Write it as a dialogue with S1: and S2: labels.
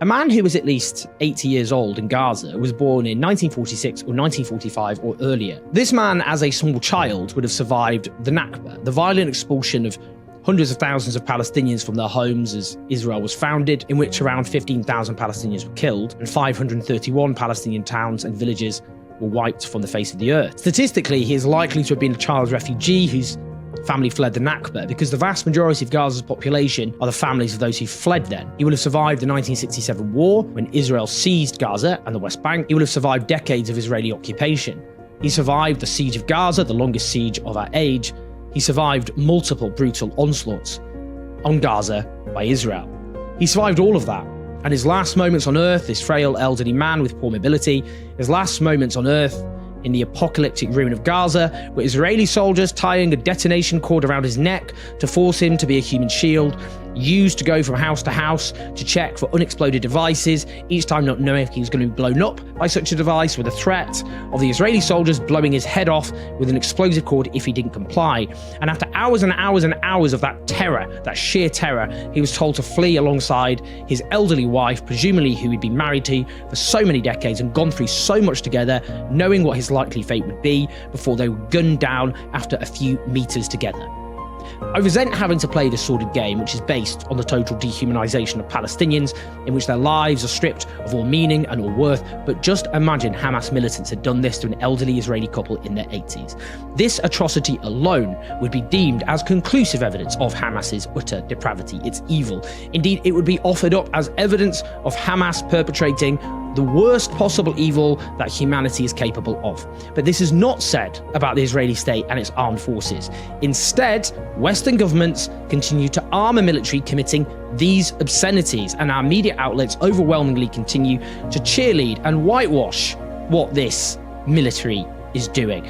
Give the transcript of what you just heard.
S1: A man who was at least 80 years old in Gaza was born in 1946 or 1945 or earlier. This man, as a small child, would have survived the Nakba, the violent expulsion of hundreds of thousands of Palestinians from their homes as Israel was founded, in which around 15,000 Palestinians were killed and 531 Palestinian towns and villages were wiped from the face of the earth. Statistically, he is likely to have been a child refugee whose family fled the Nakba, because the vast majority of Gaza's population are the families of those who fled then. He will have survived the 1967 war, when Israel seized Gaza and the West Bank. He will have survived decades of Israeli occupation. He survived the siege of Gaza, the longest siege of our age. He survived multiple brutal onslaughts on Gaza by Israel. He survived all of that. And his last moments on earth, this frail elderly man with poor mobility, his last moments on earth in the apocalyptic ruin of Gaza were Israeli soldiers tying a detonation cord around his neck to force him to be a human shield, used to go from house to house to check for unexploded devices, each time not knowing if he was going to be blown up by such a device, with a threat of the Israeli soldiers blowing his head off with an explosive cord if he didn't comply. And after hours and hours and hours of that terror, that sheer terror, he was told to flee alongside his elderly wife, presumably who he'd been married to for so many decades and gone through so much together, knowing what his likely fate would be before they were gunned down after a few meters together. I resent having to play this sordid game, which is based on the total dehumanization of Palestinians, in which their lives are stripped of all meaning and all worth, but just imagine Hamas militants had done this to an elderly Israeli couple in their 80s. This atrocity alone would be deemed as conclusive evidence of Hamas's utter depravity, its evil. Indeed, it would be offered up as evidence of Hamas perpetrating the worst possible evil that humanity is capable of. But this is not said about the Israeli state and its armed forces. Instead, Western governments continue to arm a military committing these obscenities, and our media outlets overwhelmingly continue to cheerlead and whitewash what this military is doing.